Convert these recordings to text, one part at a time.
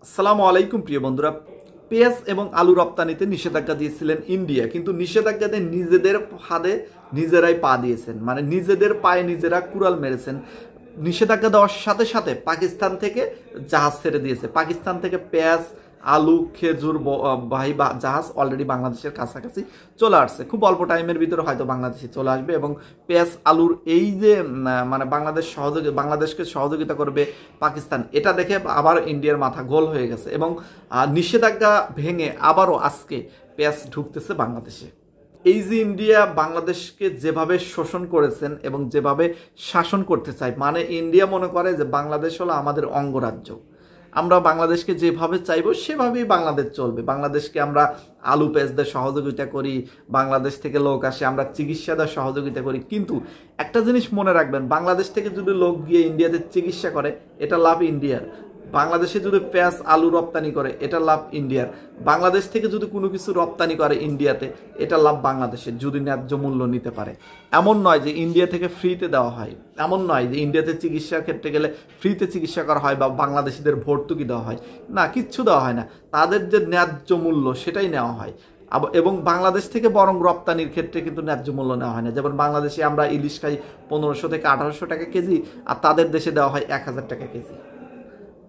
আসসালামু আলাইকুম প্রিয় বন্ধুরা। পেঁয়াজ এবং আলু রপ্তানিতে নিষেধাজ্ঞা দিয়েছিলেন ইন্ডিয়া, কিন্তু নিষেধাজ্ঞাতে নিজেদের ফাঁদে নিজেরাই পা দিয়েছেন, মানে নিজেদের পায়ে নিজেরা কুড়াল মেরেছেন। নিষেধাজ্ঞা দেওয়ার সাথে সাথে পাকিস্তান থেকে জাহাজ ছেড়ে দিয়েছে। পাকিস্তান থেকে পেঁয়াজ, আলু, খেজুর বাহী জাহাজ অলরেডি বাংলাদেশের কাছাকাছি চলে আসছে। খুব অল্প টাইমের ভিতরে হয়তো বাংলাদেশে চলে আসবে এবং পেঁয়াজ আলুর এই যে মানে বাংলাদেশকে সহযোগিতা করবে পাকিস্তান, এটা দেখে আবার ইন্ডিয়ার মাথা গোল হয়ে গেছে এবং নিষেধাজ্ঞা ভেঙে আবারও আজকে পেঁয়াজ ঢুকতেছে বাংলাদেশে। এই যে ইন্ডিয়া বাংলাদেশকে যেভাবে শোষণ করেছেন এবং যেভাবে শাসন করতে চায়, মানে ইন্ডিয়া মনে করে যে বাংলাদেশ হলো আমাদের অঙ্গরাজ্য, আমরা বাংলাদেশকে যেভাবে চাইবো সেভাবেই বাংলাদেশ চলবে। বাংলাদেশকে আমরা আলু পেঁয়াজ দিয়ে সহযোগিতা করি, বাংলাদেশ থেকে লোক আসে, আমরা চিকিৎসা দেওয়ার সহযোগিতা করি। কিন্তু একটা জিনিস মনে রাখবেন, বাংলাদেশ থেকে যদি লোক গিয়ে ইন্ডিয়াতে চিকিৎসা করে এটা লাভ ইন্ডিয়ার। বাংলাদেশে যদি পেঁয়াজ আলু রপ্তানি করে এটা লাভ ইন্ডিয়ার। বাংলাদেশ থেকে যদি কোনো কিছু রপ্তানি করে ইন্ডিয়াতে এটা লাভ বাংলাদেশের, যদি ন্যায্য মূল্য নিতে পারে। এমন নয় যে ইন্ডিয়া থেকে ফ্রিতে দেওয়া হয়, এমন নয় যে ইন্ডিয়াতে চিকিৎসার ক্ষেত্রে গেলে ফ্রিতে চিকিৎসা করা হয় বা বাংলাদেশিদের ভর্তুকি দেওয়া হয়, না, কিচ্ছু দেওয়া হয় না। তাদের যে ন্যায্য মূল্য সেটাই নেওয়া হয়। এবং বাংলাদেশ থেকে বরং রপ্তানির ক্ষেত্রে কিন্তু ন্যায্য মূল্য নেওয়া হয় না। যেমন বাংলাদেশে আমরা ইলিশ খাই 1500 থেকে 1800 টাকা কেজি, আর তাদের দেশে দেওয়া হয় 1000 টাকা কেজি।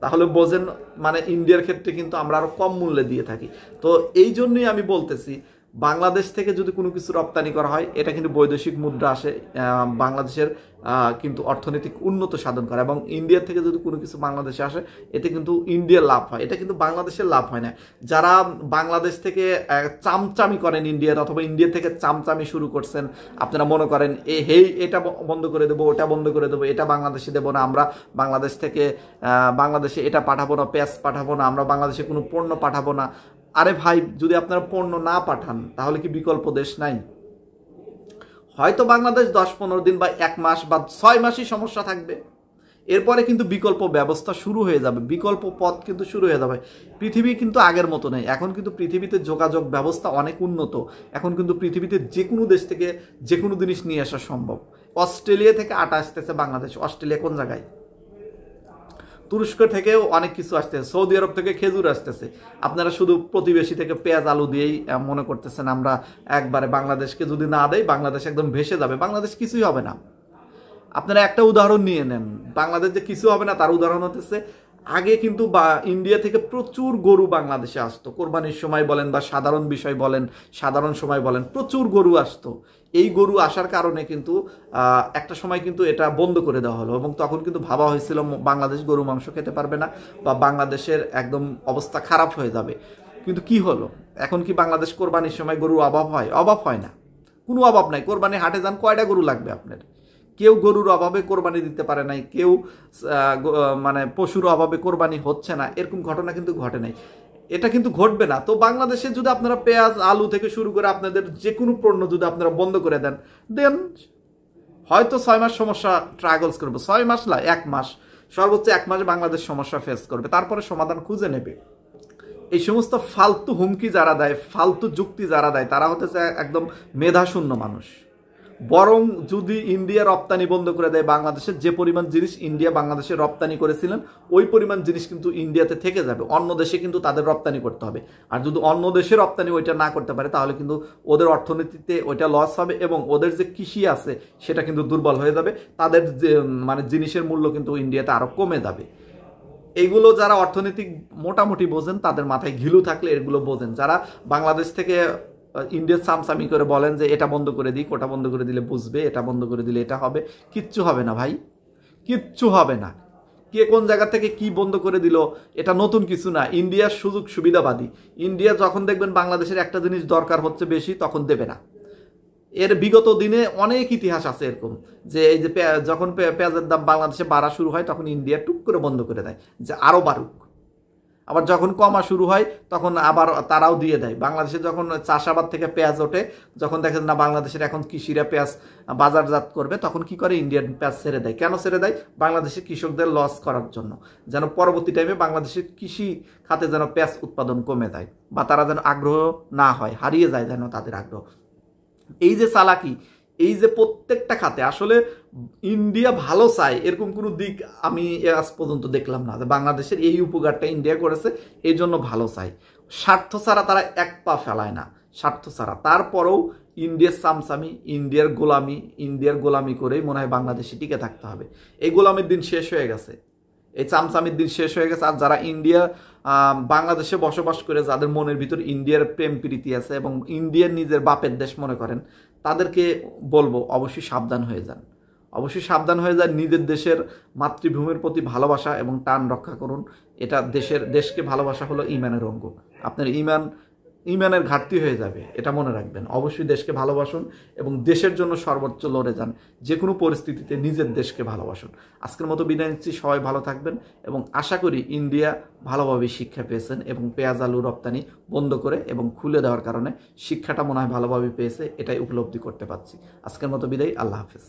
তাহলে বোঝেন, মানে ইন্ডিয়ার ক্ষেত্রে কিন্তু আমরা আরো কম মূল্যে দিয়ে থাকি। তো এই জন্যই আমি বলতেছি, বাংলাদেশ থেকে যদি কোনো কিছু রপ্তানি করা হয় এটা কিন্তু বৈদেশিক মুদ্রা আসে, বাংলাদেশের কিন্তু অর্থনৈতিক উন্নত সাধন করে। এবং ইন্ডিয়া থেকে যদি কোনো কিছু বাংলাদেশে আসে এতে কিন্তু ইন্ডিয়ার লাভ হয়, এটা কিন্তু বাংলাদেশের লাভ হয় না। যারা বাংলাদেশ থেকে চামচামি করেন ইন্ডিয়ার, অথবা ইন্ডিয়া থেকে চামচামি শুরু করছেন, আপনারা মনে করেন এটা বন্ধ করে দেবো, ওটা বন্ধ করে দেবো, এটা বাংলাদেশে দেবো না, আমরা বাংলাদেশ থেকে বাংলাদেশে এটা পাঠাবো না, পেঁয়াজ পাঠাবো না, আমরা বাংলাদেশে কোনো পণ্য পাঠাবো না। আরে ভাই, যদি আপনারা পণ্য না পাঠান তাহলে কি বিকল্প দেশ নাই? হয়তো বাংলাদেশ 10-15 দিন বা 1 মাস বা 6 মাসই সমস্যা থাকবে, এরপরে কিন্তু বিকল্প ব্যবস্থা শুরু হয়ে যাবে, বিকল্প পথ কিন্তু শুরু হয়ে যাবে। পৃথিবী কিন্তু আগের মতো নেই, এখন কিন্তু পৃথিবীতে যোগাযোগ ব্যবস্থা অনেক উন্নত। এখন কিন্তু পৃথিবীতে যে কোনো দেশ থেকে যে কোনো জিনিস নিয়ে আসা সম্ভব। অস্ট্রেলিয়া থেকে আটা আসতেছে বাংলাদেশ, অস্ট্রেলিয়া কোন জায়গায়? তুরস্ক থেকেও অনেক কিছু আসতেছে, সৌদি আরব থেকে খেজুর আসতেছে। আপনারা শুধু প্রতিবেশী থেকে পেঁয়াজ আলু দিয়েই মনে করতেছেন আমরা একবারে বাংলাদেশকে যদি না দেয় বাংলাদেশ একদম ভেসে যাবে। বাংলাদেশ কিছুই হবে না। আপনারা একটা উদাহরণ নিয়ে নেন, বাংলাদেশ যে কিছু হবে না তার উদাহরণ হতেছে, আগে কিন্তু ইন্ডিয়া থেকে প্রচুর গরু বাংলাদেশে আসতো, কোরবানির সময় বলেন বা সাধারণ বিষয় বলেন, সাধারণ সময় বলেন, প্রচুর গরু আসতো। এই গরু আসার কারণে কিন্তু একটা সময় কিন্তু এটা বন্ধ করে দেওয়া হলো এবং তখন কিন্তু ভাবা হয়েছিল বাংলাদেশ গরু মাংস খেতে পারবে না বা বাংলাদেশের একদম অবস্থা খারাপ হয়ে যাবে। কিন্তু কি হলো, এখন কি বাংলাদেশ কোরবানির সময় গরুর অভাব হয়? অভাব হয় না, কোনো অভাব নাই। কোরবানি হাটে যান, কয়টা গরু লাগবে আপনার? কেউ গরুর অভাবে কোরবানি দিতে পারে নাই, কেউ মানে পশুর অভাবে কোরবানি হচ্ছে না, এরকম ঘটনা কিন্তু ঘটে নাই, এটা কিন্তু ঘটবে না। তো বাংলাদেশে যদি আপনারা পেঁয়াজ আলু থেকে শুরু করে আপনাদের যে কোনো পণ্য যদি আপনারা বন্ধ করে দেন, হয়তো 6 মাস সমস্যা ট্রাগলস করবে, 6 মাস না, 1 মাস, সর্বোচ্চ 1 মাস বাংলাদেশ সমস্যা ফেস করবে, তারপরে সমাধান খুঁজে নেবে। এই সমস্ত ফালতু হুমকি যারা দেয়, ফালতু যুক্তি যারা দেয়, তারা হতেছে একদম মেধাশূন্য মানুষ। বরং যদি ইন্ডিয়া রপ্তানি বন্ধ করে দেয়, বাংলাদেশের যে পরিমাণ জিনিস ইন্ডিয়া বাংলাদেশে রপ্তানি করেছিলেন ওই পরিমাণ জিনিস কিন্তু ইন্ডিয়াতে থেকে যাবে, অন্য দেশে কিন্তু তাদের রপ্তানি করতে হবে। আর যদি অন্য দেশে রপ্তানি ওইটা না করতে পারে তাহলে কিন্তু ওদের অর্থনীতিতে ওইটা লস হবে এবং ওদের যে কৃষি আছে সেটা কিন্তু দুর্বল হয়ে যাবে, তাদের যে মানে জিনিসের মূল্য কিন্তু ইন্ডিয়াতে আরো কমে যাবে। এইগুলো যারা অর্থনৈতিক মোটামুটি বোঝেন তাদের মাথায় ঘিলু থাকলে এগুলো বোঝেন। যারা বাংলাদেশ থেকে ইন্ডিয়ার সামসামি করে বলেন যে এটা বন্ধ করে দিই, ওটা বন্ধ করে দিলে বুঝবে, এটা বন্ধ করে দিলে এটা হবে, কিচ্ছু হবে না ভাই, কিচ্ছু হবে না। কে কোন জায়গা থেকে কি বন্ধ করে দিল এটা নতুন কিছু না। ইন্ডিয়ার সুযোগ সুবিধাবাদী। ইন্ডিয়া যখন দেখবেন বাংলাদেশের একটা জিনিস দরকার হচ্ছে বেশি, তখন দেবে না। এর বিগত দিনে অনেক ইতিহাস আছে এরকম, যে এই যে যখন পেঁয়াজের দাম বাংলাদেশে বাড়া শুরু হয় তখন ইন্ডিয়া টুক করে বন্ধ করে দেয় যে আরো বাড়ুক। আবার যখন কমা শুরু হয় তখন আবার তারাও দিয়ে দেয়। বাংলাদেশে যখন চাষাবাদ থেকে পেঁয়াজ ওঠে, যখন দেখেন না বাংলাদেশের এখন কৃষিরা পেঁয়াজ বাজারজাত করবে, তখন কি করে ইন্ডিয়ান পেঁয়াজ ছেড়ে দেয়। কেন ছেড়ে দেয়? বাংলাদেশের কৃষকদের লস করার জন্য, যেন পরবর্তী টাইমে বাংলাদেশের কৃষি খাতে যেন পেঁয়াজ উৎপাদন কমে যায় বা তারা যেন আগ্রহ না হয়, হারিয়ে যায় যেন তাদের আগ্রহ। এই যে চালাকি, এই যে প্রত্যেকটা খাতে আসলে ইন্ডিয়া ভালো চায় এরকম কোনো দিক আমি আজ পর্যন্ত দেখলাম না, যে বাংলাদেশের এই উপকারটা ইন্ডিয়া করেছে এই জন্য ভালো চাই। স্বার্থ ছাড়া তারা এক পা ফেলায় না, স্বার্থ ছাড়া। তারপরেও ইন্ডিয়ার চামচামি, ইন্ডিয়ার গোলামি করেই মনে হয় বাংলাদেশে টিকে থাকতে হবে। এই গোলামির দিন শেষ হয়ে গেছে, এই চামচামির দিন শেষ হয়ে গেছে। আর যারা বাংলাদেশে বসবাস করে, যাদের মনের ভিতর ইন্ডিয়ার প্রেম প্রীতি আছে এবং ইন্ডিয়ার নিজের বাপের দেশ মনে করেন, তাদেরকে বলবো অবশ্যই সাবধান হয়ে যান, অবশ্যই সাবধান হয়ে যান। নিজের দেশের মাতৃভূমির প্রতি ভালোবাসা এবং টান রক্ষা করুন। এটা দেশকে ভালোবাসা হলো ইমানের অঙ্গ। আপনার ইমানের ঘাটতি হয়ে যাবে, এটা মনে রাখবেন। অবশ্যই দেশকে ভালোবাসুন এবং দেশের জন্য সর্বোচ্চ লড়ে যান। যে কোনো পরিস্থিতিতে নিজের দেশকে ভালোবাসুন। আজকের মতো বিদায় নিচ্ছি, সবাই ভালো থাকবেন এবং আশা করি ইন্ডিয়া ভালোভাবে শিক্ষা পেয়েছেন এবং পেঁয়াজ আলু রপ্তানি বন্ধ করে এবং খুলে দেওয়ার কারণে শিক্ষাটা মনে হয় ভালোভাবে পেয়েছে, এটাই উপলব্ধি করতে পারছি। আজকের মতো বিদায়, আল্লাহ হাফেজ।